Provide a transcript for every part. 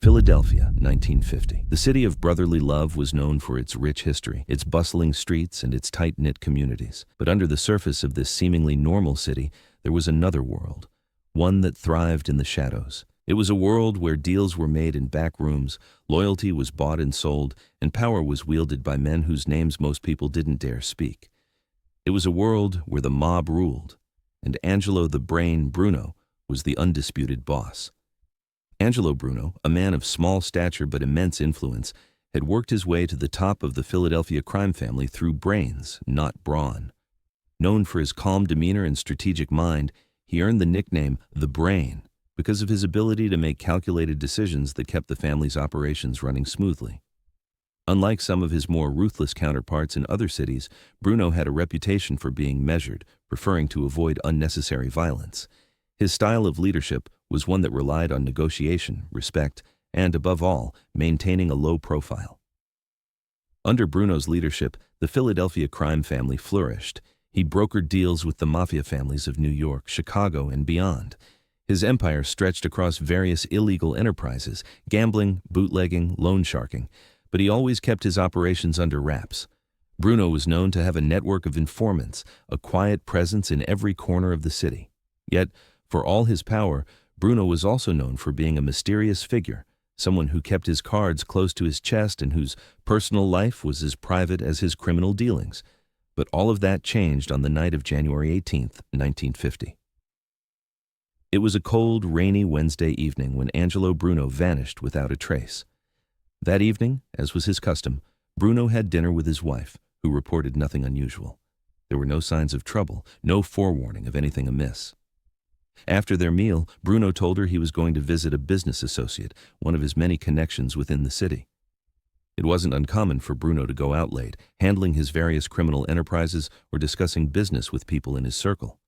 Philadelphia, 1950. The city of brotherly love was known for its rich history, its bustling streets, and its tight-knit communities. But under the surface of this seemingly normal city, there was another world, one that thrived in the shadows. It was a world where deals were made in back rooms, loyalty was bought and sold, and power was wielded by men whose names most people didn't dare speak. It was a world where the mob ruled, and Angelo the Brain Bruno was the undisputed boss. Angelo Bruno, a man of small stature but immense influence, had worked his way to the top of the Philadelphia crime family through brains, not brawn. Known for his calm demeanor and strategic mind, he earned the nickname The Brain because of his ability to make calculated decisions that kept the family's operations running smoothly. Unlike some of his more ruthless counterparts in other cities, Bruno had a reputation for being measured, preferring to avoid unnecessary violence. His style of leadership was one that relied on negotiation, respect, and, above all, maintaining a low profile. Under Bruno's leadership, the Philadelphia crime family flourished. He brokered deals with the mafia families of New York, Chicago, and beyond. His empire stretched across various illegal enterprises, gambling, bootlegging, loan sharking, but he always kept his operations under wraps. Bruno was known to have a network of informants, a quiet presence in every corner of the city. Yet, for all his power, Bruno was also known for being a mysterious figure, someone who kept his cards close to his chest and whose personal life was as private as his criminal dealings. But all of that changed on the night of January 18th, 1950. It was a cold, rainy Wednesday evening when Angelo Bruno vanished without a trace. That evening, as was his custom, Bruno had dinner with his wife, who reported nothing unusual. There were no signs of trouble, no forewarning of anything amiss. After their meal, Bruno told her he was going to visit a business associate, one of his many connections within the city. It wasn't uncommon for Bruno to go out late, handling his various criminal enterprises or discussing business with people in his circle.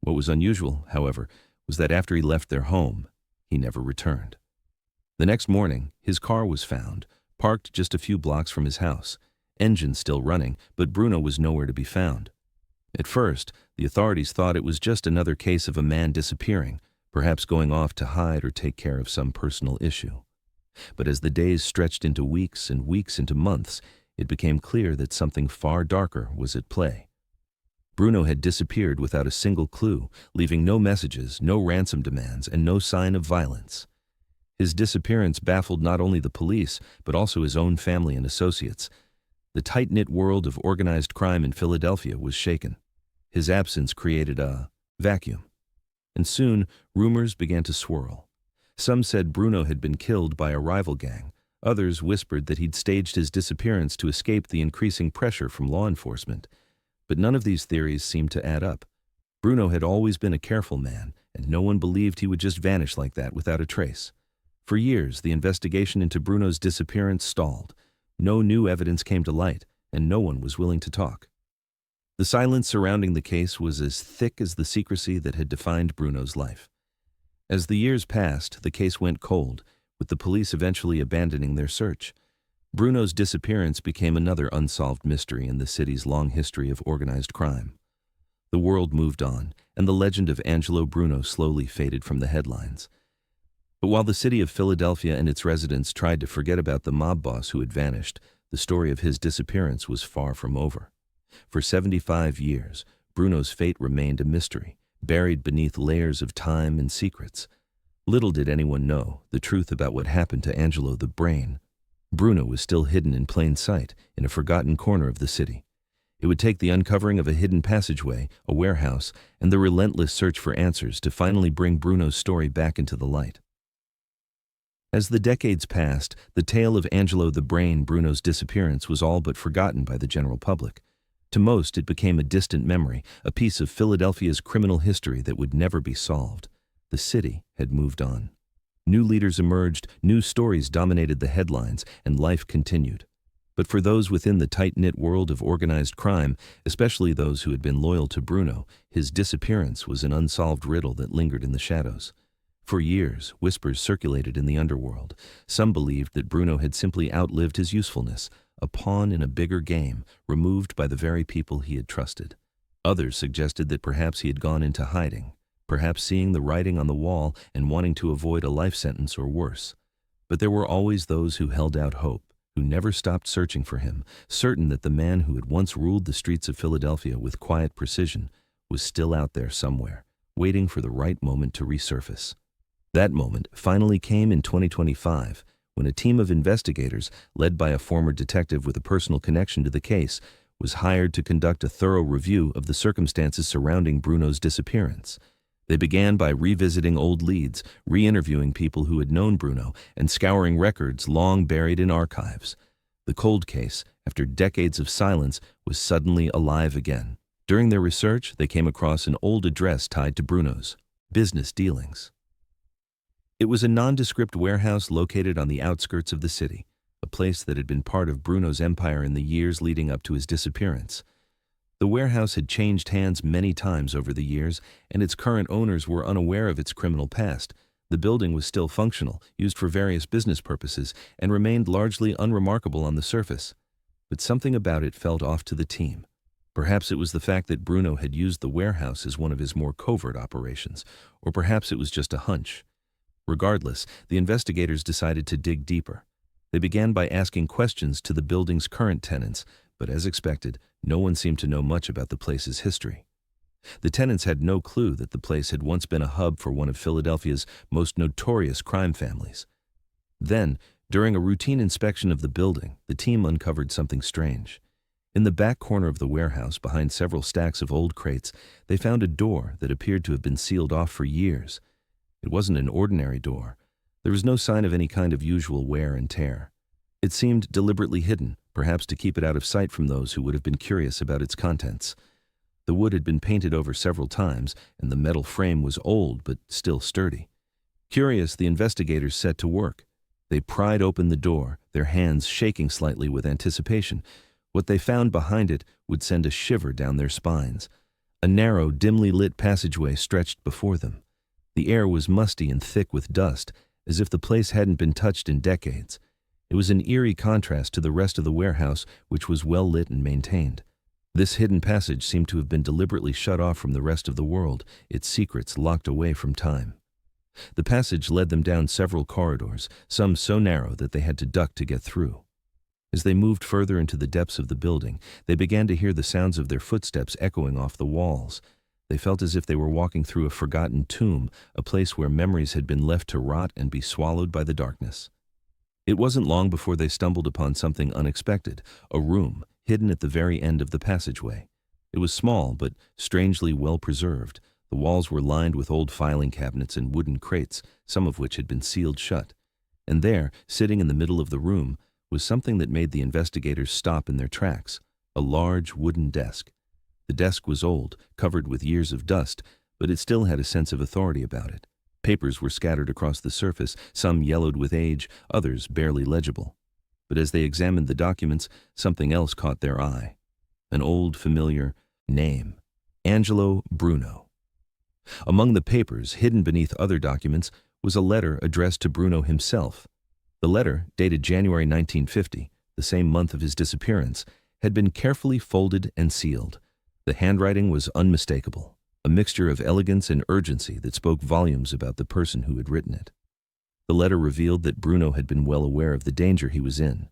What was unusual, however, was that after he left their home, he never returned. The next morning, his car was found, parked just a few blocks from his house, engine still running, but Bruno was nowhere to be found. At first, the authorities thought it was just another case of a man disappearing, perhaps going off to hide or take care of some personal issue. But as the days stretched into weeks and weeks into months, it became clear that something far darker was at play. Bruno had disappeared without a single clue, leaving no messages, no ransom demands, and no sign of violence. His disappearance baffled not only the police, but also his own family and associates. The tight-knit world of organized crime in Philadelphia was shaken. His absence created a vacuum, and soon rumors began to swirl. Some said Bruno had been killed by a rival gang. Others whispered that he'd staged his disappearance to escape the increasing pressure from law enforcement. But none of these theories seemed to add up. Bruno had always been a careful man, and no one believed he would just vanish like that without a trace. For years, the investigation into Bruno's disappearance stalled. No new evidence came to light, and no one was willing to talk. The silence surrounding the case was as thick as the secrecy that had defined Bruno's life. As the years passed, the case went cold, with the police eventually abandoning their search. Bruno's disappearance became another unsolved mystery in the city's long history of organized crime. The world moved on, and the legend of Angelo Bruno slowly faded from the headlines. But while the city of Philadelphia and its residents tried to forget about the mob boss who had vanished, the story of his disappearance was far from over. For 75 years, Bruno's fate remained a mystery, buried beneath layers of time and secrets. Little did anyone know the truth about what happened to Angelo the Brain. Bruno was still hidden in plain sight in a forgotten corner of the city. It would take the uncovering of a hidden passageway, a warehouse, and the relentless search for answers to finally bring Bruno's story back into the light. As the decades passed, the tale of Angelo the Brain Bruno's disappearance was all but forgotten by the general public. To most, it became a distant memory, a piece of Philadelphia's criminal history that would never be solved. The city had moved on. New leaders emerged, new stories dominated the headlines, and life continued. But for those within the tight-knit world of organized crime, especially those who had been loyal to Bruno, his disappearance was an unsolved riddle that lingered in the shadows. For years, whispers circulated in the underworld. Some believed that Bruno had simply outlived his usefulness, a pawn in a bigger game, removed by the very people he had trusted. Others suggested that perhaps he had gone into hiding, perhaps seeing the writing on the wall and wanting to avoid a life sentence or worse. But there were always those who held out hope, who never stopped searching for him, certain that the man who had once ruled the streets of Philadelphia with quiet precision was still out there somewhere, waiting for the right moment to resurface. That moment finally came in 2025, when a team of investigators, led by a former detective with a personal connection to the case, was hired to conduct a thorough review of the circumstances surrounding Bruno's disappearance. They began by revisiting old leads, re-interviewing people who had known Bruno, and scouring records long buried in archives. The cold case, after decades of silence, was suddenly alive again. During their research, they came across an old address tied to Bruno's business dealings. It was a nondescript warehouse located on the outskirts of the city, a place that had been part of Bruno's empire in the years leading up to his disappearance. The warehouse had changed hands many times over the years, and its current owners were unaware of its criminal past. The building was still functional, used for various business purposes, and remained largely unremarkable on the surface. But something about it felt off to the team. Perhaps it was the fact that Bruno had used the warehouse as one of his more covert operations, or perhaps it was just a hunch. Regardless, the investigators decided to dig deeper. They began by asking questions to the building's current tenants, but as expected, no one seemed to know much about the place's history. The tenants had no clue that the place had once been a hub for one of Philadelphia's most notorious crime families. Then, during a routine inspection of the building, the team uncovered something strange. In the back corner of the warehouse, behind several stacks of old crates, they found a door that appeared to have been sealed off for years. It wasn't an ordinary door. There was no sign of any kind of usual wear and tear. It seemed deliberately hidden, perhaps to keep it out of sight from those who would have been curious about its contents. The wood had been painted over several times, and the metal frame was old but still sturdy. Curious, the investigators set to work. They pried open the door, their hands shaking slightly with anticipation. What they found behind it would send a shiver down their spines. A narrow, dimly lit passageway stretched before them. The air was musty and thick with dust, as if the place hadn't been touched in decades. It was an eerie contrast to the rest of the warehouse, which was well lit and maintained. This hidden passage seemed to have been deliberately shut off from the rest of the world, its secrets locked away from time. The passage led them down several corridors, some so narrow that they had to duck to get through. As they moved further into the depths of the building, they began to hear the sounds of their footsteps echoing off the walls. They felt as if they were walking through a forgotten tomb, a place where memories had been left to rot and be swallowed by the darkness. It wasn't long before they stumbled upon something unexpected, a room hidden at the very end of the passageway. It was small, but strangely well preserved. The walls were lined with old filing cabinets and wooden crates, some of which had been sealed shut. And there, sitting in the middle of the room, was something that made the investigators stop in their tracks, a large wooden desk. The desk was old, covered with years of dust, but it still had a sense of authority about it. Papers were scattered across the surface, some yellowed with age, others barely legible. But as they examined the documents, something else caught their eye. An old, familiar name, Angelo Bruno. Among the papers, hidden beneath other documents, was a letter addressed to Bruno himself. The letter, dated January 1950, the same month of his disappearance, had been carefully folded and sealed. The handwriting was unmistakable, a mixture of elegance and urgency that spoke volumes about the person who had written it. The letter revealed that Bruno had been well aware of the danger he was in.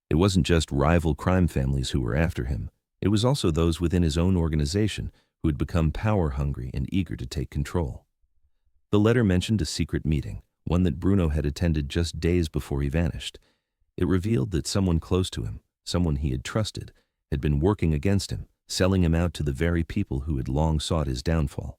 It wasn't just rival crime families who were after him. It was also those within his own organization who had become power-hungry and eager to take control. The letter mentioned a secret meeting, one that Bruno had attended just days before he vanished. It revealed that someone close to him, someone he had trusted, had been working against him, selling him out to the very people who had long sought his downfall.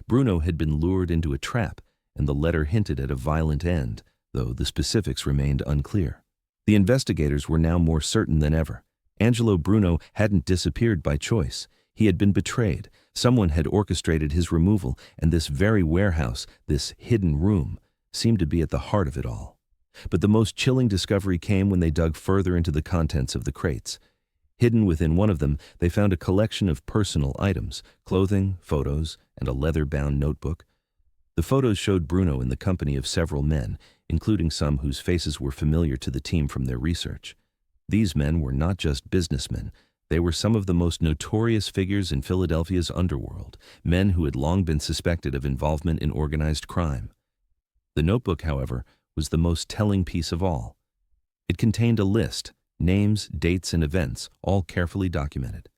Bruno had been lured into a trap, and the letter hinted at a violent end, though the specifics remained unclear. The investigators were now more certain than ever. Angelo Bruno hadn't disappeared by choice. He had been betrayed. Someone had orchestrated his removal, and this very warehouse, this hidden room, seemed to be at the heart of it all. But the most chilling discovery came when they dug further into the contents of the crates. Hidden within one of them, they found a collection of personal items, clothing, photos, and a leather-bound notebook. The photos showed Bruno in the company of several men, including some whose faces were familiar to the team from their research. These men were not just businessmen. They were some of the most notorious figures in Philadelphia's underworld, men who had long been suspected of involvement in organized crime. The notebook, however, was the most telling piece of all. It contained a list, names, dates, and events, all carefully documented.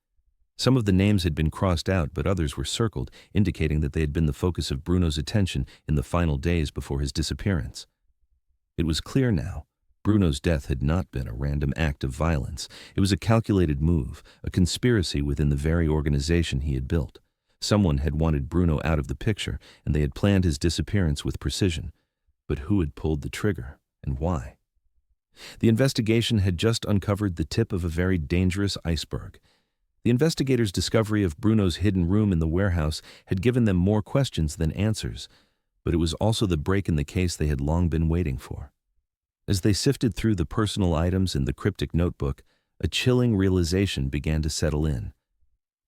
Some of the names had been crossed out, but others were circled, indicating that they had been the focus of Bruno's attention in the final days before his disappearance. It was clear now. Bruno's death had not been a random act of violence. It was a calculated move, a conspiracy within the very organization he had built. Someone had wanted Bruno out of the picture, and they had planned his disappearance with precision. But who had pulled the trigger, and why? The investigation had just uncovered the tip of a very dangerous iceberg. The investigators' discovery of Bruno's hidden room in the warehouse had given them more questions than answers, but it was also the break in the case they had long been waiting for. As they sifted through the personal items in the cryptic notebook, a chilling realization began to settle in.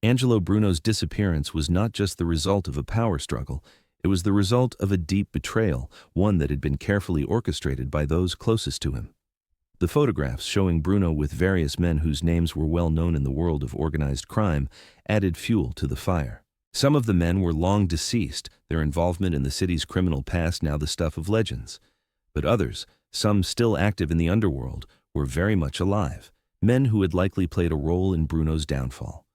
Angelo Bruno's disappearance was not just the result of a power struggle, it was the result of a deep betrayal, one that had been carefully orchestrated by those closest to him. The photographs showing Bruno with various men whose names were well known in the world of organized crime added fuel to the fire. Some of the men were long deceased, their involvement in the city's criminal past now the stuff of legends. But others, some still active in the underworld, were very much alive, men who had likely played a role in Bruno's downfall.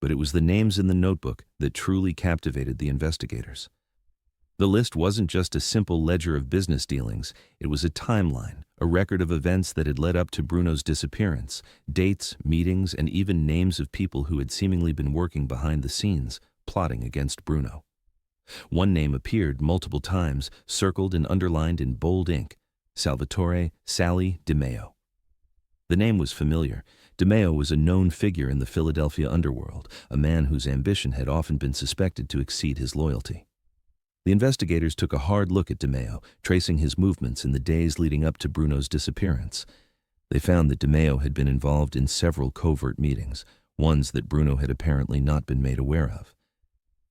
But it was the names in the notebook that truly captivated the investigators. The list wasn't just a simple ledger of business dealings, it was a timeline, a record of events that had led up to Bruno's disappearance, dates, meetings, and even names of people who had seemingly been working behind the scenes, plotting against Bruno. One name appeared multiple times, circled and underlined in bold ink: Salvatore Sally DeMeo. The name was familiar. DeMeo was a known figure in the Philadelphia underworld, a man whose ambition had often been suspected to exceed his loyalty. The investigators took a hard look at DeMeo, tracing his movements in the days leading up to Bruno's disappearance. They found that DeMeo had been involved in several covert meetings, ones that Bruno had apparently not been made aware of.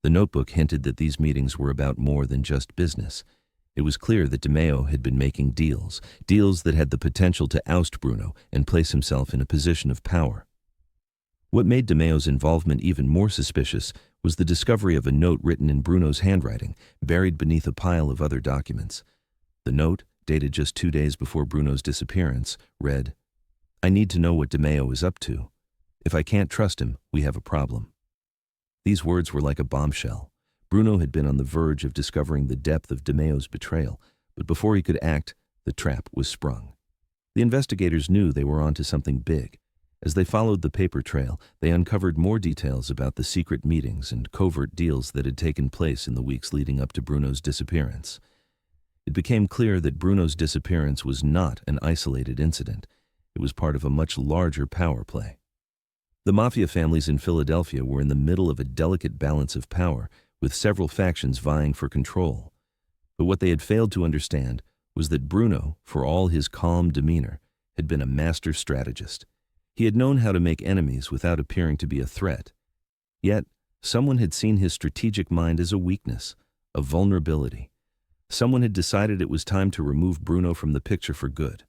The notebook hinted that these meetings were about more than just business. It was clear that DeMeo had been making deals that had the potential to oust Bruno and place himself in a position of power. What made DeMeo's involvement even more suspicious was the discovery of a note written in Bruno's handwriting, buried beneath a pile of other documents. The note, dated just 2 days before Bruno's disappearance, read, "I need to know what DeMeo is up to. If I can't trust him, we have a problem." These words were like a bombshell. Bruno had been on the verge of discovering the depth of DeMeo's betrayal, but before he could act, the trap was sprung. The investigators knew they were onto something big. As they followed the paper trail, they uncovered more details about the secret meetings and covert deals that had taken place in the weeks leading up to Bruno's disappearance. It became clear that Bruno's disappearance was not an isolated incident. It was part of a much larger power play. The mafia families in Philadelphia were in the middle of a delicate balance of power, with several factions vying for control. But what they had failed to understand was that Bruno, for all his calm demeanor, had been a master strategist. He had known how to make enemies without appearing to be a threat. Yet, someone had seen his strategic mind as a weakness, a vulnerability. Someone had decided it was time to remove Bruno from the picture for good.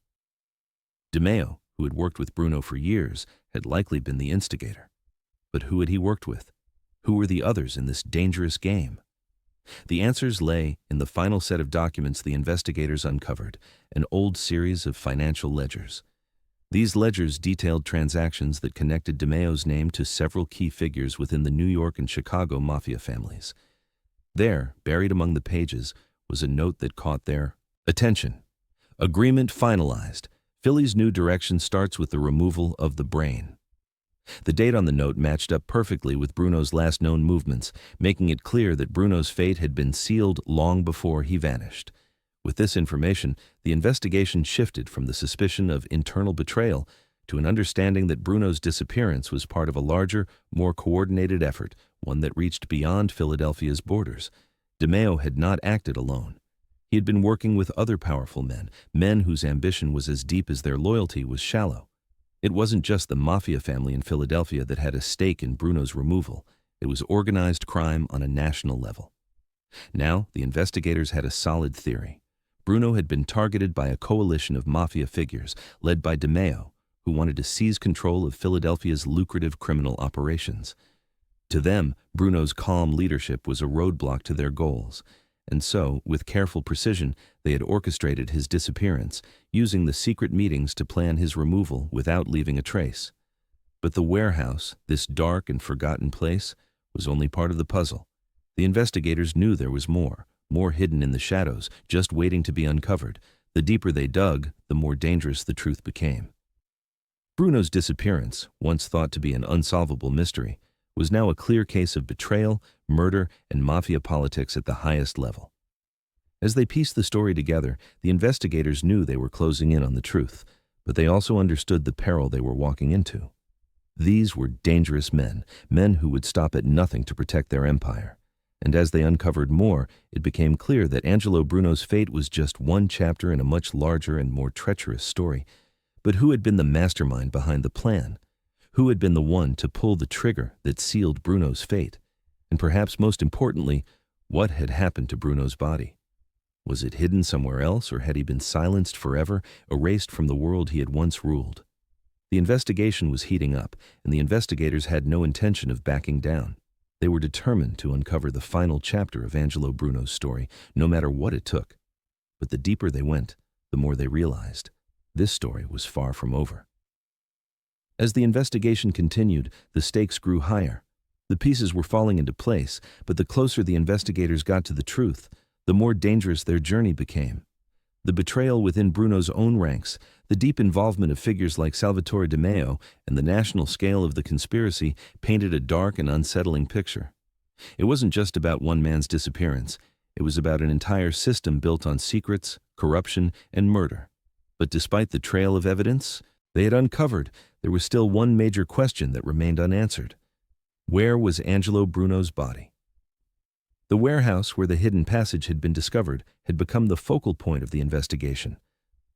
DeMeo, who had worked with Bruno for years, had likely been the instigator. But who had he worked with? Who were the others in this dangerous game? The answers lay in the final set of documents the investigators uncovered, an old series of financial ledgers. These ledgers detailed transactions that connected DeMeo's name to several key figures within the New York and Chicago mafia families. There, buried among the pages, was a note that caught their attention. Agreement finalized. Philly's new direction starts with the removal of the brain. The date on the note matched up perfectly with Bruno's last known movements, making it clear that Bruno's fate had been sealed long before he vanished. With this information, the investigation shifted from the suspicion of internal betrayal to an understanding that Bruno's disappearance was part of a larger, more coordinated effort, one that reached beyond Philadelphia's borders. DeMeo had not acted alone. He had been working with other powerful men whose ambition was as deep as their loyalty was shallow. It wasn't just the mafia family in Philadelphia that had a stake in Bruno's removal. It was organized crime on a national level. Now, the investigators had a solid theory. Bruno had been targeted by a coalition of mafia figures, led by DeMeo, who wanted to seize control of Philadelphia's lucrative criminal operations. To them, Bruno's calm leadership was a roadblock to their goals, And so, with careful precision, they had orchestrated his disappearance, using the secret meetings to plan his removal without leaving a trace. But the warehouse, this dark and forgotten place, was only part of the puzzle. The investigators knew there was more hidden in the shadows, just waiting to be uncovered. The deeper they dug, the more dangerous the truth became. Bruno's disappearance, once thought to be an unsolvable mystery, was now a clear case of betrayal, murder, and mafia politics at the highest level. As they pieced the story together, the investigators knew they were closing in on the truth, but they also understood the peril they were walking into. These were dangerous men who would stop at nothing to protect their empire. And as they uncovered more, it became clear that Angelo Bruno's fate was just one chapter in a much larger and more treacherous story. But who had been the mastermind behind the plan? Who had been the one to pull the trigger that sealed Bruno's fate? And perhaps most importantly, what had happened to Bruno's body? Was it hidden somewhere else, or had he been silenced forever, erased from the world he had once ruled? The investigation was heating up, and the investigators had no intention of backing down. They were determined to uncover the final chapter of Angelo Bruno's story, no matter what it took. But the deeper they went, the more they realized this story was far from over. As the investigation continued, the stakes grew higher. The pieces were falling into place, but the closer the investigators got to the truth, the more dangerous their journey became. The betrayal within Bruno's own ranks, the deep involvement of figures like Salvatore Di Maio, and the national scale of the conspiracy painted a dark and unsettling picture. It wasn't just about one man's disappearance. It was about an entire system built on secrets, corruption, and murder. But despite the trail of evidence they had uncovered, there was still one major question that remained unanswered. Where was Angelo Bruno's body? The warehouse where the hidden passage had been discovered had become the focal point of the investigation.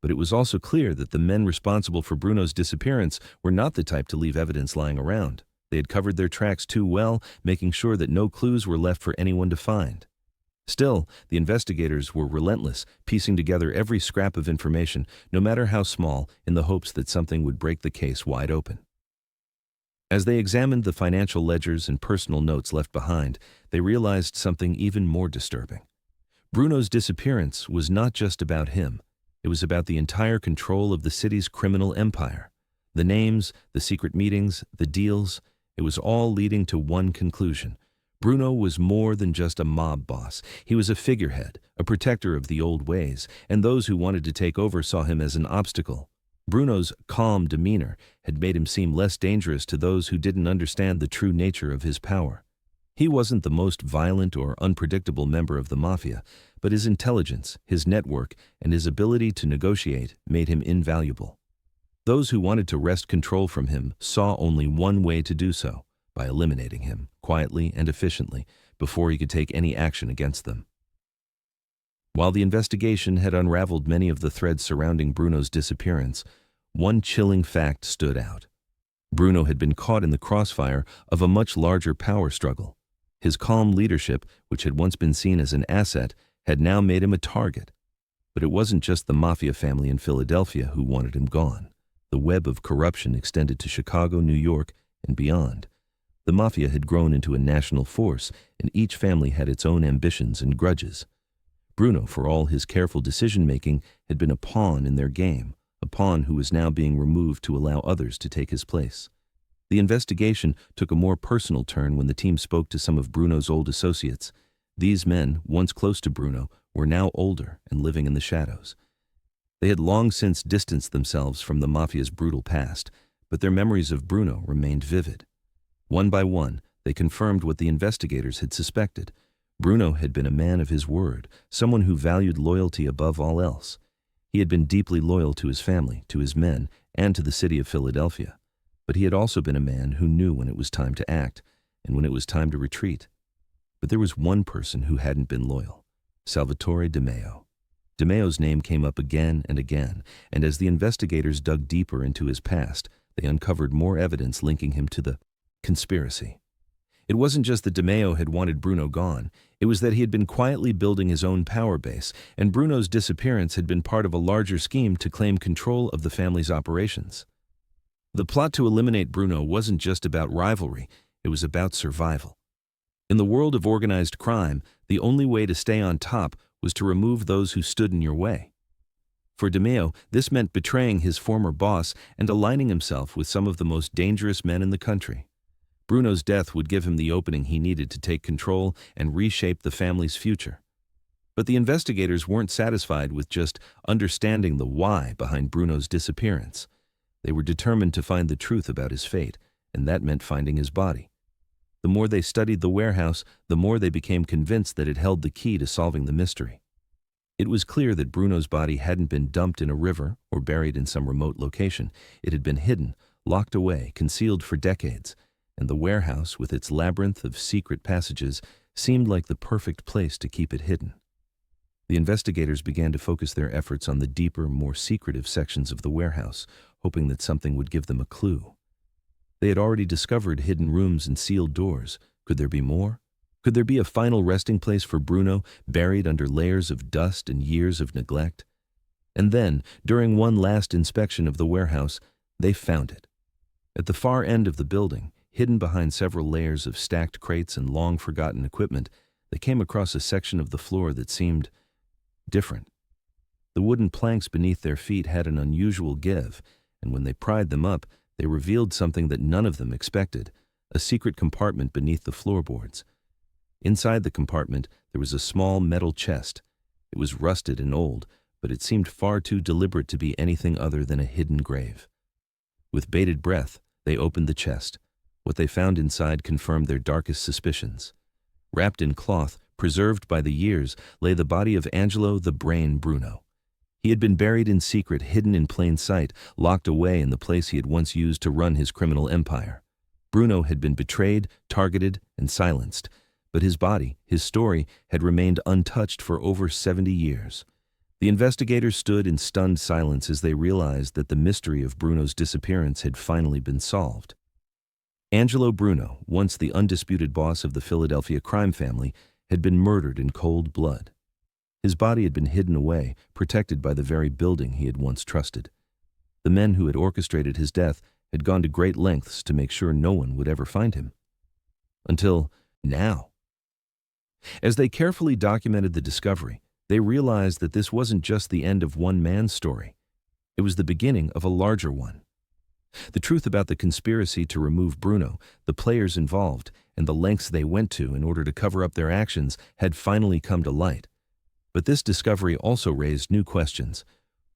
But it was also clear that the men responsible for Bruno's disappearance were not the type to leave evidence lying around. They had covered their tracks too well, making sure that no clues were left for anyone to find. Still, the investigators were relentless, piecing together every scrap of information, no matter how small, in the hopes that something would break the case wide open. As they examined the financial ledgers and personal notes left behind, they realized something even more disturbing. Bruno's disappearance was not just about him. It was about the entire control of the city's criminal empire. The names, the secret meetings, the deals, it was all leading to one conclusion. Bruno was more than just a mob boss. He was a figurehead, a protector of the old ways, and those who wanted to take over saw him as an obstacle. Bruno's calm demeanor had made him seem less dangerous to those who didn't understand the true nature of his power. He wasn't the most violent or unpredictable member of the mafia, but his intelligence, his network, and his ability to negotiate made him invaluable. Those who wanted to wrest control from him saw only one way to do so, by eliminating him, quietly and efficiently, before he could take any action against them. While the investigation had unraveled many of the threads surrounding Bruno's disappearance, one chilling fact stood out. Bruno had been caught in the crossfire of a much larger power struggle. His calm leadership, which had once been seen as an asset, had now made him a target. But it wasn't just the mafia family in Philadelphia who wanted him gone. The web of corruption extended to Chicago, New York, and beyond. The mafia had grown into a national force, and each family had its own ambitions and grudges. Bruno, for all his careful decision-making, had been a pawn in their game, a pawn who was now being removed to allow others to take his place. The investigation took a more personal turn when the team spoke to some of Bruno's old associates. These men, once close to Bruno, were now older and living in the shadows. They had long since distanced themselves from the mafia's brutal past, but their memories of Bruno remained vivid. One by one, they confirmed what the investigators had suspected. Bruno had been a man of his word, someone who valued loyalty above all else. He had been deeply loyal to his family, to his men, and to the city of Philadelphia. But he had also been a man who knew when it was time to act, and when it was time to retreat. But there was one person who hadn't been loyal: Salvatore Di Maio. Di Maio's name came up again and again, and as the investigators dug deeper into his past, they uncovered more evidence linking him to the conspiracy. It wasn't just that Di Maio had wanted Bruno gone. It was that he had been quietly building his own power base, and Bruno's disappearance had been part of a larger scheme to claim control of the family's operations. The plot to eliminate Bruno wasn't just about rivalry, it was about survival. In the world of organized crime, the only way to stay on top was to remove those who stood in your way. For DeMeo, this meant betraying his former boss and aligning himself with some of the most dangerous men in the country. Bruno's death would give him the opening he needed to take control and reshape the family's future. But the investigators weren't satisfied with just understanding the why behind Bruno's disappearance. They were determined to find the truth about his fate, and that meant finding his body. The more they studied the warehouse, the more they became convinced that it held the key to solving the mystery. It was clear that Bruno's body hadn't been dumped in a river or buried in some remote location. It had been hidden, locked away, concealed for decades, and the warehouse, with its labyrinth of secret passages, seemed like the perfect place to keep it hidden. The investigators began to focus their efforts on the deeper, more secretive sections of the warehouse, hoping that something would give them a clue. They had already discovered hidden rooms and sealed doors. Could there be more? Could there be a final resting place for Bruno, buried under layers of dust and years of neglect? And then, during one last inspection of the warehouse, they found it. At the far end of the building, hidden behind several layers of stacked crates and long-forgotten equipment, they came across a section of the floor that seemed different. The wooden planks beneath their feet had an unusual give, and when they pried them up, they revealed something that none of them expected, a secret compartment beneath the floorboards. Inside the compartment, there was a small metal chest. It was rusted and old, but it seemed far too deliberate to be anything other than a hidden grave. With bated breath, they opened the chest. What they found inside confirmed their darkest suspicions. Wrapped in cloth, preserved by the years, lay the body of Angelo "the Brain" Bruno. He had been buried in secret, hidden in plain sight, locked away in the place he had once used to run his criminal empire. Bruno had been betrayed, targeted, and silenced, but his body, his story, had remained untouched for over 70 years. The investigators stood in stunned silence as they realized that the mystery of Bruno's disappearance had finally been solved. Angelo Bruno, once the undisputed boss of the Philadelphia crime family, had been murdered in cold blood. His body had been hidden away, protected by the very building he had once trusted. The men who had orchestrated his death had gone to great lengths to make sure no one would ever find him. Until now. As they carefully documented the discovery, they realized that this wasn't just the end of one man's story. It was the beginning of a larger one. The truth about the conspiracy to remove Bruno, the players involved, and the lengths they went to in order to cover up their actions had finally come to light. But this discovery also raised new questions.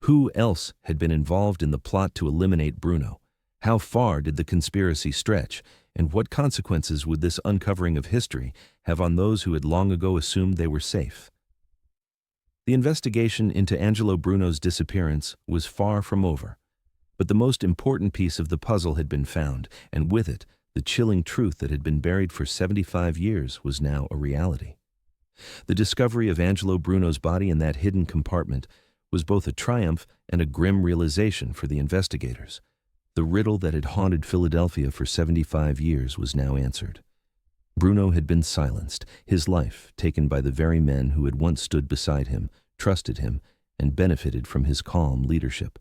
Who else had been involved in the plot to eliminate Bruno? How far did the conspiracy stretch? And what consequences would this uncovering of history have on those who had long ago assumed they were safe? The investigation into Angelo Bruno's disappearance was far from over. But the most important piece of the puzzle had been found, and with it, the chilling truth that had been buried for 75 years was now a reality. The discovery of Angelo Bruno's body in that hidden compartment was both a triumph and a grim realization for the investigators. The riddle that had haunted Philadelphia for 75 years was now answered. Bruno had been silenced, his life taken by the very men who had once stood beside him, trusted him, and benefited from his calm leadership.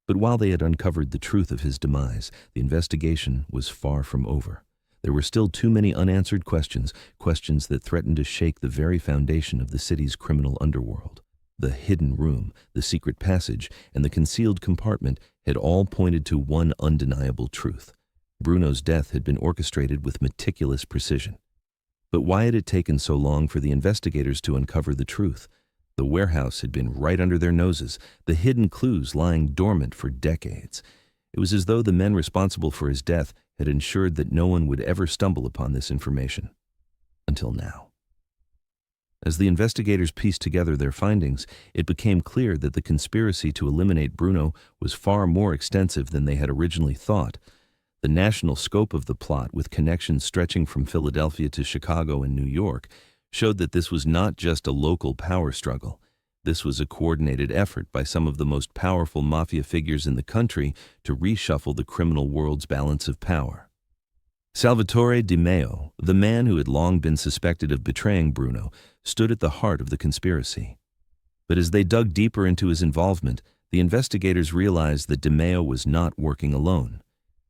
But while they had uncovered the truth of his demise, the investigation was far from over. There were still too many unanswered questions, questions that threatened to shake the very foundation of the city's criminal underworld. The hidden room, the secret passage, and the concealed compartment had all pointed to one undeniable truth. Bruno's death had been orchestrated with meticulous precision. But why had it taken so long for the investigators to uncover the truth? The warehouse had been right under their noses, the hidden clues lying dormant for decades. It was as though the men responsible for his death had ensured that no one would ever stumble upon this information. Until now. As the investigators pieced together their findings, it became clear that the conspiracy to eliminate Bruno was far more extensive than they had originally thought. The national scope of the plot, with connections stretching from Philadelphia to Chicago and New York, showed that this was not just a local power struggle. This was a coordinated effort by some of the most powerful mafia figures in the country to reshuffle the criminal world's balance of power. Salvatore DeMeo, the man who had long been suspected of betraying Bruno, stood at the heart of the conspiracy. But as they dug deeper into his involvement, the investigators realized that DeMeo was not working alone.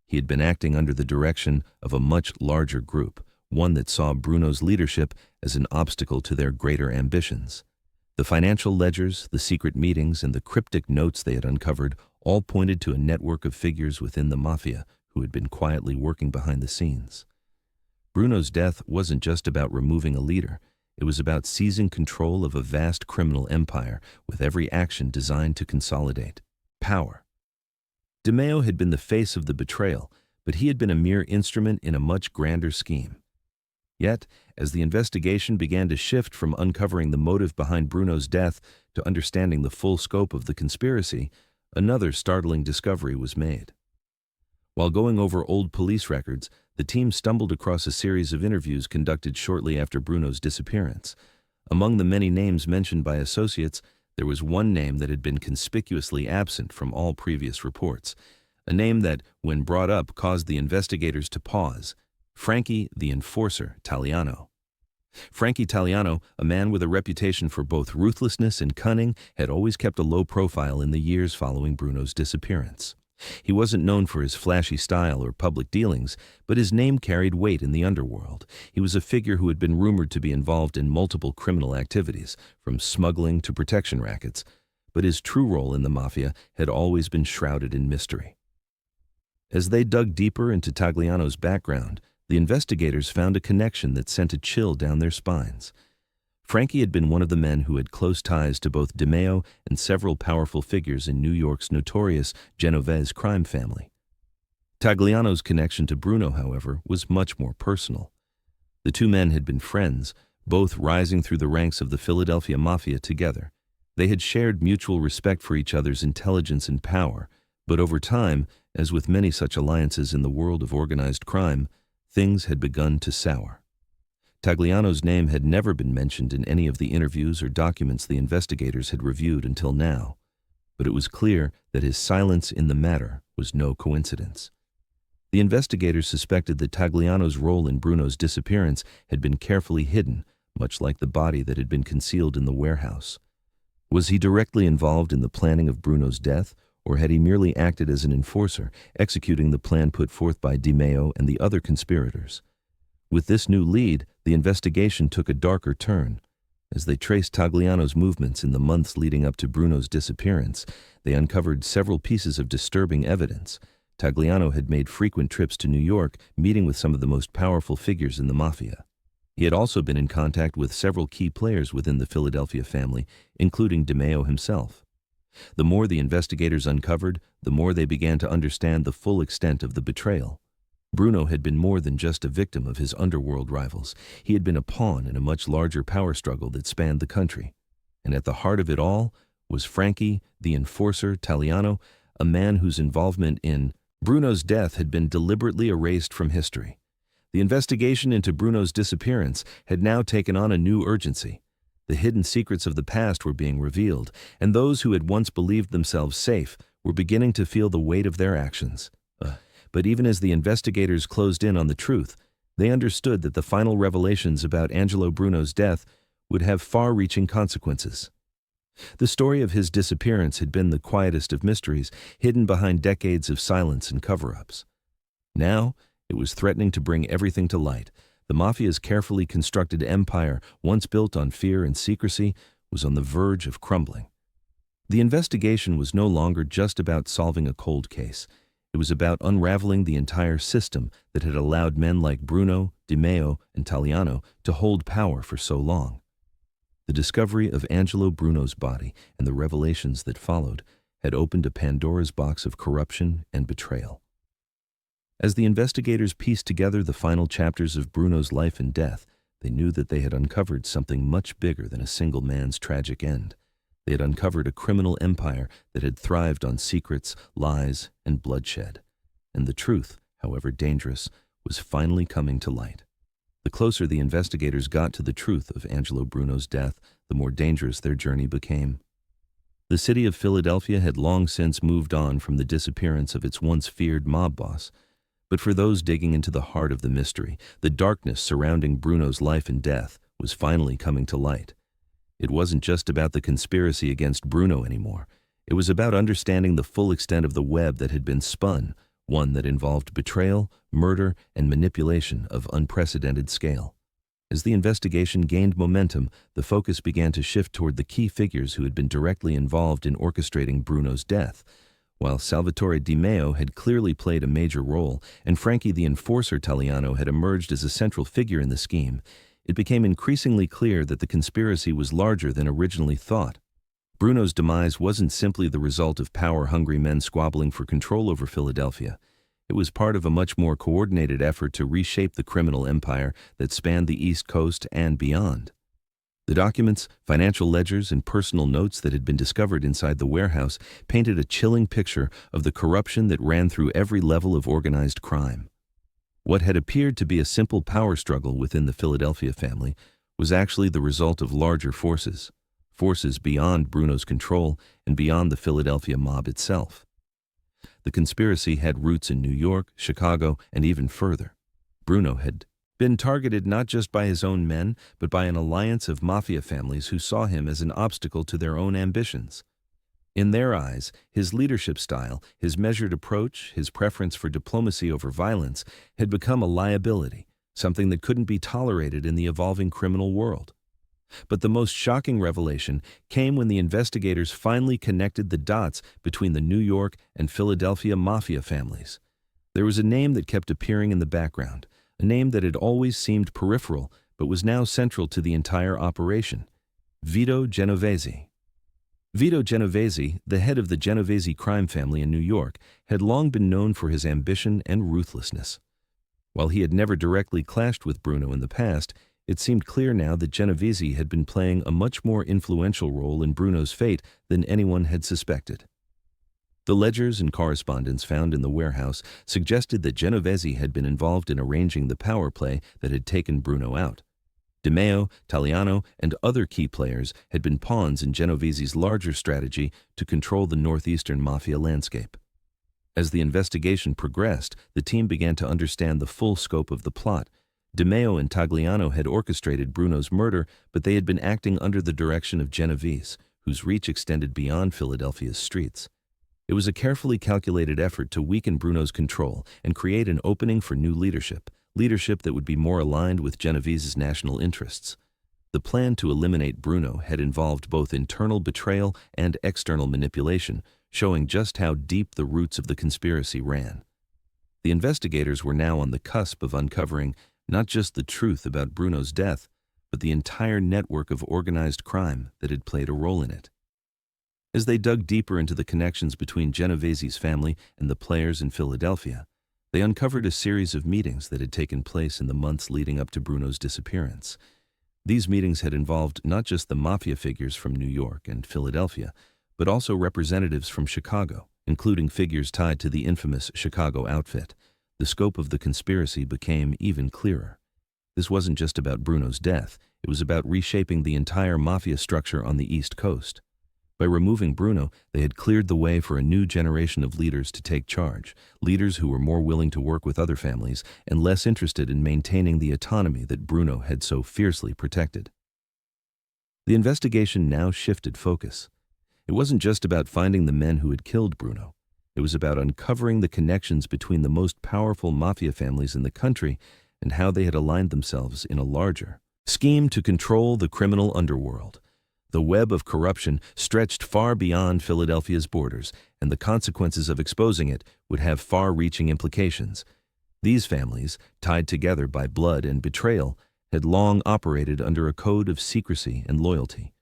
He had been acting under the direction of a much larger group, one that saw Bruno's leadership as an obstacle to their greater ambitions. The financial ledgers, the secret meetings, and the cryptic notes they had uncovered all pointed to a network of figures within the mafia who had been quietly working behind the scenes. Bruno's death wasn't just about removing a leader. It was about seizing control of a vast criminal empire with every action designed to consolidate power. DeMeo had been the face of the betrayal, but he had been a mere instrument in a much grander scheme. Yet, as the investigation began to shift from uncovering the motive behind Bruno's death to understanding the full scope of the conspiracy, another startling discovery was made. While going over old police records, the team stumbled across a series of interviews conducted shortly after Bruno's disappearance. Among the many names mentioned by associates, there was one name that had been conspicuously absent from all previous reports, a name that, when brought up, caused the investigators to pause: Frankie the Enforcer Taliano. Frankie Taliano, a man with a reputation for both ruthlessness and cunning, had always kept a low profile in the years following Bruno's disappearance. He wasn't known for his flashy style or public dealings, but his name carried weight in the underworld. He was a figure who had been rumored to be involved in multiple criminal activities, from smuggling to protection rackets, but his true role in the mafia had always been shrouded in mystery. As they dug deeper into Tagliano's background, the investigators found a connection that sent a chill down their spines. Frankie had been one of the men who had close ties to both DeMeo and several powerful figures in New York's notorious Genovese crime family. Tagliano's connection to Bruno, however, was much more personal. The two men had been friends, both rising through the ranks of the Philadelphia Mafia together. They had shared mutual respect for each other's intelligence and power, but over time, as with many such alliances in the world of organized crime, things had begun to sour. Tagliano's name had never been mentioned in any of the interviews or documents the investigators had reviewed until now, but it was clear that his silence in the matter was no coincidence. The investigators suspected that Tagliano's role in Bruno's disappearance had been carefully hidden, much like the body that had been concealed in the warehouse. Was he directly involved in the planning of Bruno's death, or had he merely acted as an enforcer, executing the plan put forth by DeMeo and the other conspirators? With this new lead, the investigation took a darker turn. As they traced Tagliano's movements in the months leading up to Bruno's disappearance, they uncovered several pieces of disturbing evidence. Tagliano had made frequent trips to New York, meeting with some of the most powerful figures in the mafia. He had also been in contact with several key players within the Philadelphia family, including DeMeo himself. The more the investigators uncovered, the more they began to understand the full extent of the betrayal. Bruno had been more than just a victim of his underworld rivals. He had been a pawn in a much larger power struggle that spanned the country. And at the heart of it all was Frankie, the Enforcer Taliano, a man whose involvement in Bruno's death had been deliberately erased from history. The investigation into Bruno's disappearance had now taken on a new urgency. The hidden secrets of the past were being revealed, and those who had once believed themselves safe were beginning to feel the weight of their actions. But even as the investigators closed in on the truth, they understood that the final revelations about Angelo Bruno's death would have far-reaching consequences. The story of his disappearance had been the quietest of mysteries, hidden behind decades of silence and cover-ups. Now, it was threatening to bring everything to light. The mafia's carefully constructed empire, once built on fear and secrecy, was on the verge of crumbling. The investigation was no longer just about solving a cold case. It was about unraveling the entire system that had allowed men like Bruno, DeMeo, and Taliano to hold power for so long. The discovery of Angelo Bruno's body and the revelations that followed had opened a Pandora's box of corruption and betrayal. As the investigators pieced together the final chapters of Bruno's life and death, they knew that they had uncovered something much bigger than a single man's tragic end. They had uncovered a criminal empire that had thrived on secrets, lies, and bloodshed. And the truth, however dangerous, was finally coming to light. The closer the investigators got to the truth of Angelo Bruno's death, the more dangerous their journey became. The city of Philadelphia had long since moved on from the disappearance of its once feared mob boss. But for those digging into the heart of the mystery, the darkness surrounding Bruno's life and death was finally coming to light. It wasn't just about the conspiracy against Bruno anymore. It was about understanding the full extent of the web that had been spun, one that involved betrayal, murder, and manipulation of unprecedented scale. As the investigation gained momentum, the focus began to shift toward the key figures who had been directly involved in orchestrating Bruno's death. While Salvatore Di Maio had clearly played a major role, and Frankie the Enforcer Taliano had emerged as a central figure in the scheme, it became increasingly clear that the conspiracy was larger than originally thought. Bruno's demise wasn't simply the result of power-hungry men squabbling for control over Philadelphia. It was part of a much more coordinated effort to reshape the criminal empire that spanned the East Coast and beyond. The documents, financial ledgers, and personal notes that had been discovered inside the warehouse painted a chilling picture of the corruption that ran through every level of organized crime. What had appeared to be a simple power struggle within the Philadelphia family was actually the result of larger forces beyond Bruno's control and beyond the Philadelphia mob itself. The conspiracy had roots in New York, Chicago, and even further. Bruno had been targeted not just by his own men, but by an alliance of mafia families who saw him as an obstacle to their own ambitions. In their eyes, his leadership style, his measured approach, his preference for diplomacy over violence had become a liability, something that couldn't be tolerated in the evolving criminal world. But the most shocking revelation came when the investigators finally connected the dots between the New York and Philadelphia mafia families. There was a name that kept appearing in the background, a name that had always seemed peripheral but was now central to the entire operation: Vito Genovese. Vito Genovese, the head of the Genovese crime family in New York, had long been known for his ambition and ruthlessness. While he had never directly clashed with Bruno in the past, it seemed clear now that Genovese had been playing a much more influential role in Bruno's fate than anyone had suspected. The ledgers and correspondence found in the warehouse suggested that Genovese had been involved in arranging the power play that had taken Bruno out. Di Maio, Taliano, and other key players had been pawns in Genovese's larger strategy to control the northeastern mafia landscape. As the investigation progressed, the team began to understand the full scope of the plot. Di Maio and Tagliano had orchestrated Bruno's murder, but they had been acting under the direction of Genovese, whose reach extended beyond Philadelphia's streets. It was a carefully calculated effort to weaken Bruno's control and create an opening for new leadership that would be more aligned with Genovese's national interests. The plan to eliminate Bruno had involved both internal betrayal and external manipulation, showing just how deep the roots of the conspiracy ran. The investigators were now on the cusp of uncovering not just the truth about Bruno's death, but the entire network of organized crime that had played a role in it. As they dug deeper into the connections between Genovese's family and the players in Philadelphia, they uncovered a series of meetings that had taken place in the months leading up to Bruno's disappearance. These meetings had involved not just the mafia figures from New York and Philadelphia, but also representatives from Chicago, including figures tied to the infamous Chicago outfit. The scope of the conspiracy became even clearer. This wasn't just about Bruno's death, it was about reshaping the entire mafia structure on the East Coast. By removing Bruno, they had cleared the way for a new generation of leaders to take charge, leaders who were more willing to work with other families and less interested in maintaining the autonomy that Bruno had so fiercely protected. The investigation now shifted focus. It wasn't just about finding the men who had killed Bruno. It was about uncovering the connections between the most powerful mafia families in the country and how they had aligned themselves in a larger scheme to control the criminal underworld. The web of corruption stretched far beyond Philadelphia's borders, and the consequences of exposing it would have far-reaching implications. These families, tied together by blood and betrayal, had long operated under a code of secrecy and loyalty.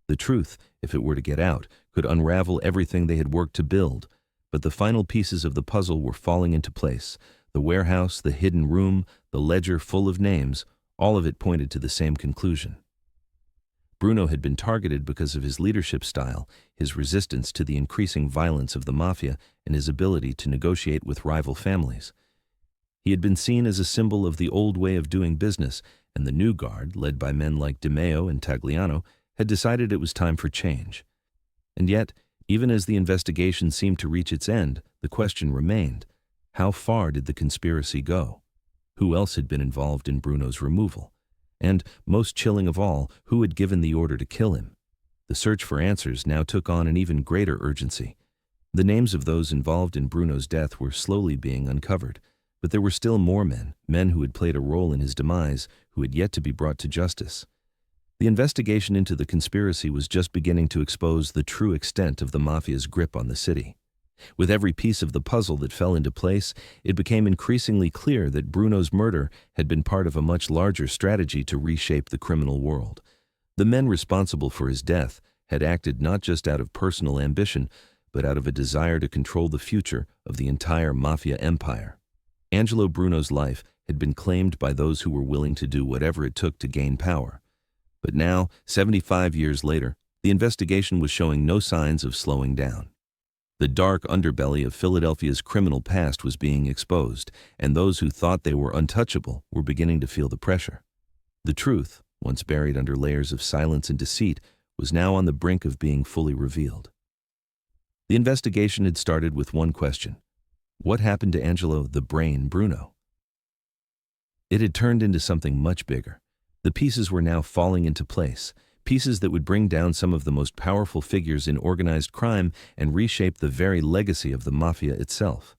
The truth, if it were to get out, could unravel everything they had worked to build. But the final pieces of the puzzle were falling into place. The warehouse, the hidden room, the ledger full of names, all of it pointed to the same conclusion. Bruno had been targeted because of his leadership style, his resistance to the increasing violence of the mafia, and his ability to negotiate with rival families. He had been seen as a symbol of the old way of doing business, and the new guard, led by men like Di Maio and Tagliano, had decided it was time for change. And yet, even as the investigation seemed to reach its end, the question remained: how far did the conspiracy go? Who else had been involved in Bruno's removal? And, most chilling of all, who had given the order to kill him? The search for answers now took on an even greater urgency. The names of those involved in Bruno's death were slowly being uncovered, but there were still more men who had played a role in his demise, who had yet to be brought to justice. The investigation into the conspiracy was just beginning to expose the true extent of the mafia's grip on the city. With every piece of the puzzle that fell into place, it became increasingly clear that Bruno's murder had been part of a much larger strategy to reshape the criminal world. The men responsible for his death had acted not just out of personal ambition, but out of a desire to control the future of the entire mafia empire. Angelo Bruno's life had been claimed by those who were willing to do whatever it took to gain power. But now, 75 years later, the investigation was showing no signs of slowing down. The dark underbelly of Philadelphia's criminal past was being exposed, and those who thought they were untouchable were beginning to feel the pressure. The truth, once buried under layers of silence and deceit, was now on the brink of being fully revealed. The investigation had started with one question: what happened to Angelo "the Brain" Bruno? It had turned into something much bigger. The pieces were now falling into place, pieces that would bring down some of the most powerful figures in organized crime and reshape the very legacy of the mafia itself.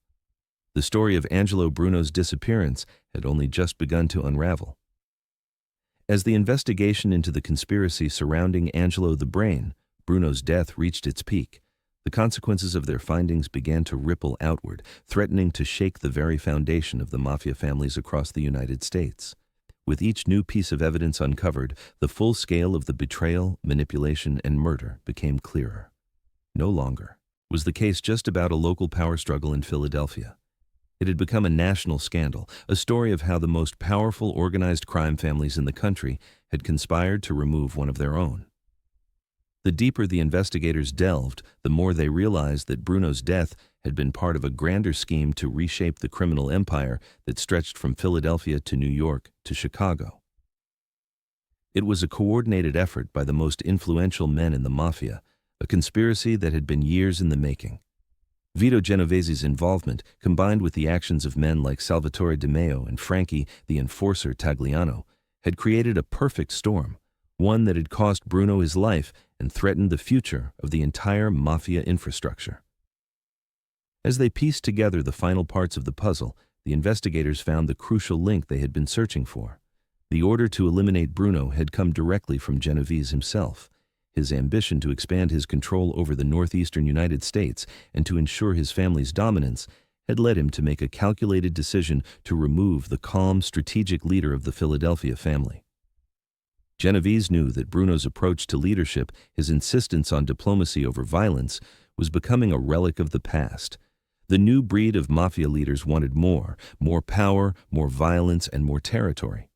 The story of Angelo Bruno's disappearance had only just begun to unravel. As the investigation into the conspiracy surrounding Angelo "the Brain" Bruno's death reached its peak, the consequences of their findings began to ripple outward, threatening to shake the very foundation of the mafia families across the United States. With each new piece of evidence uncovered, the full scale of the betrayal, manipulation, and murder became clearer. No longer was the case just about a local power struggle in Philadelphia. It had become a national scandal, a story of how the most powerful organized crime families in the country had conspired to remove one of their own. The deeper the investigators delved, the more they realized that Bruno's death had been part of a grander scheme to reshape the criminal empire that stretched from Philadelphia to New York to Chicago. It was a coordinated effort by the most influential men in the mafia, a conspiracy that had been years in the making. Vito Genovese's involvement, combined with the actions of men like Salvatore Di Meo and Frankie the Enforcer Tagliano, had created a perfect storm, one that had cost Bruno his life and threatened the future of the entire mafia infrastructure. As they pieced together the final parts of the puzzle, the investigators found the crucial link they had been searching for. The order to eliminate Bruno had come directly from Genovese himself. His ambition to expand his control over the northeastern United States and to ensure his family's dominance had led him to make a calculated decision to remove the calm, strategic leader of the Philadelphia family. Genovese knew that Bruno's approach to leadership, his insistence on diplomacy over violence, was becoming a relic of the past. The new breed of mafia leaders wanted more power, more violence, and more territory.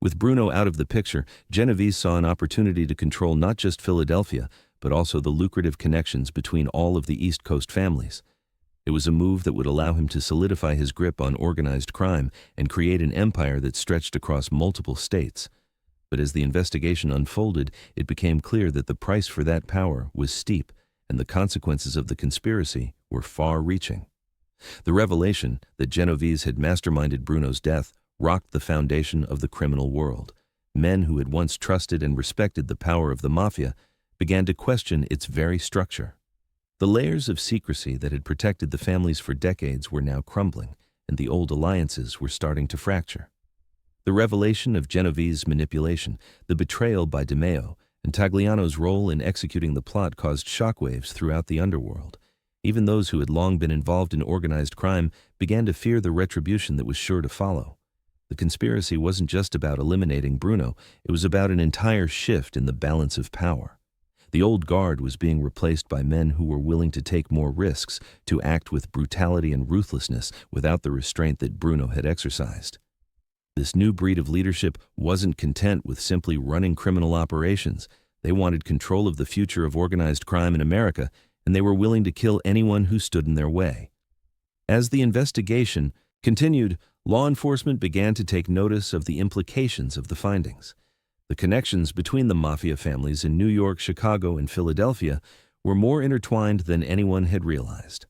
With Bruno out of the picture, Genovese saw an opportunity to control not just Philadelphia, but also the lucrative connections between all of the East Coast families. It was a move that would allow him to solidify his grip on organized crime and create an empire that stretched across multiple states. But as the investigation unfolded, it became clear that the price for that power was steep, and the consequences of the conspiracy were far-reaching. The revelation that Genovese had masterminded Bruno's death rocked the foundation of the criminal world. Men who had once trusted and respected the power of the mafia began to question its very structure. The layers of secrecy that had protected the families for decades were now crumbling, and the old alliances were starting to fracture. The revelation of Genovese's manipulation, the betrayal by Di Meo, and Tagliano's role in executing the plot caused shockwaves throughout the underworld. Even those who had long been involved in organized crime began to fear the retribution that was sure to follow. The conspiracy wasn't just about eliminating Bruno, it was about an entire shift in the balance of power. The old guard was being replaced by men who were willing to take more risks, to act with brutality and ruthlessness without the restraint that Bruno had exercised. This new breed of leadership wasn't content with simply running criminal operations. They wanted control of the future of organized crime in America, and they were willing to kill anyone who stood in their way. As the investigation continued, law enforcement began to take notice of the implications of the findings. The connections between the mafia families in New York, Chicago, and Philadelphia were more intertwined than anyone had realized.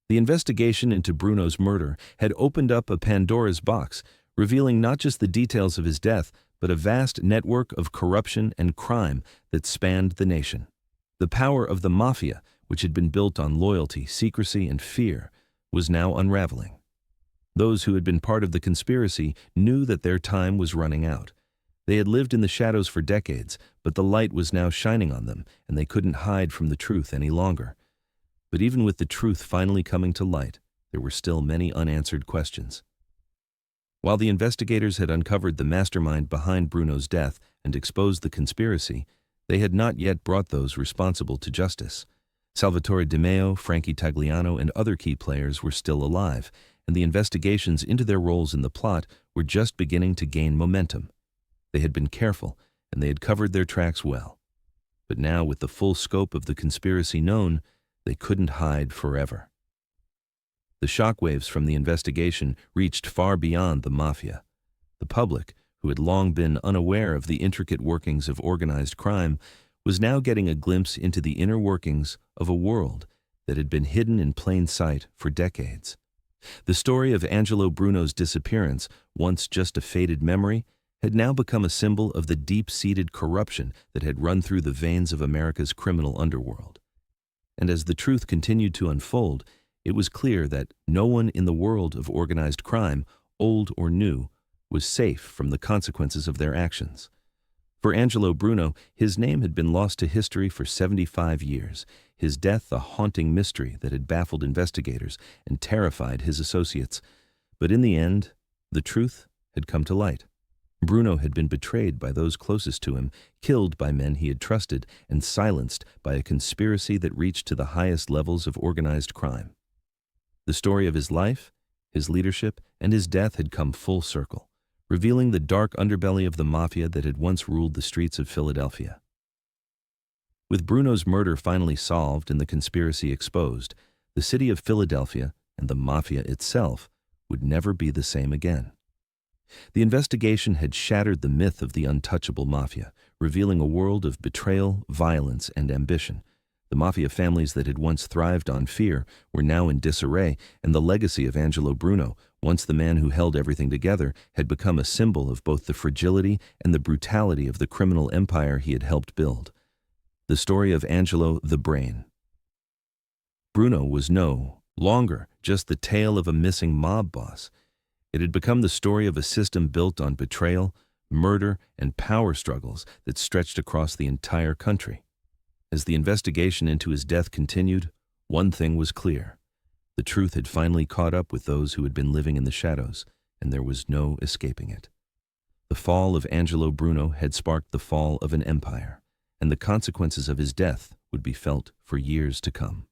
The investigation into Bruno's murder had opened up a Pandora's box, revealing not just the details of his death, but a vast network of corruption and crime that spanned the nation. The power of the mafia, which had been built on loyalty, secrecy, and fear, was now unraveling. Those who had been part of the conspiracy knew that their time was running out. They had lived in the shadows for decades, but the light was now shining on them, and they couldn't hide from the truth any longer. But even with the truth finally coming to light, there were still many unanswered questions. While the investigators had uncovered the mastermind behind Bruno's death and exposed the conspiracy, they had not yet brought those responsible to justice. Salvatore Di Meo, Frankie Tagliano, and other key players were still alive, and the investigations into their roles in the plot were just beginning to gain momentum. They had been careful, and they had covered their tracks well. But now, with the full scope of the conspiracy known, they couldn't hide forever. The shockwaves from the investigation reached far beyond the mafia. The public, who had long been unaware of the intricate workings of organized crime, was now getting a glimpse into the inner workings of a world that had been hidden in plain sight for decades. The story of Angelo Bruno's disappearance, once just a faded memory, had now become a symbol of the deep-seated corruption that had run through the veins of America's criminal underworld. And as the truth continued to unfold, it was clear that no one in the world of organized crime, old or new, was safe from the consequences of their actions. For Angelo Bruno, his name had been lost to history for 75 years, his death a haunting mystery that had baffled investigators and terrified his associates. But in the end, the truth had come to light. Bruno had been betrayed by those closest to him, killed by men he had trusted, and silenced by a conspiracy that reached to the highest levels of organized crime. The story of his life, his leadership, and his death had come full circle, revealing the dark underbelly of the mafia that had once ruled the streets of Philadelphia. With Bruno's murder finally solved and the conspiracy exposed, the city of Philadelphia and the mafia itself would never be the same again. The investigation had shattered the myth of the untouchable mafia, revealing a world of betrayal, violence, and ambition. The mafia families that had once thrived on fear were now in disarray, and the legacy of Angelo Bruno, once the man who held everything together, had become a symbol of both the fragility and the brutality of the criminal empire he had helped build. The story of Angelo the Brain. Bruno was no longer just the tale of a missing mob boss. It had become the story of a system built on betrayal, murder, and power struggles that stretched across the entire country. As the investigation into his death continued, one thing was clear. The truth had finally caught up with those who had been living in the shadows, and there was no escaping it. The fall of Angelo Bruno had sparked the fall of an empire, and the consequences of his death would be felt for years to come.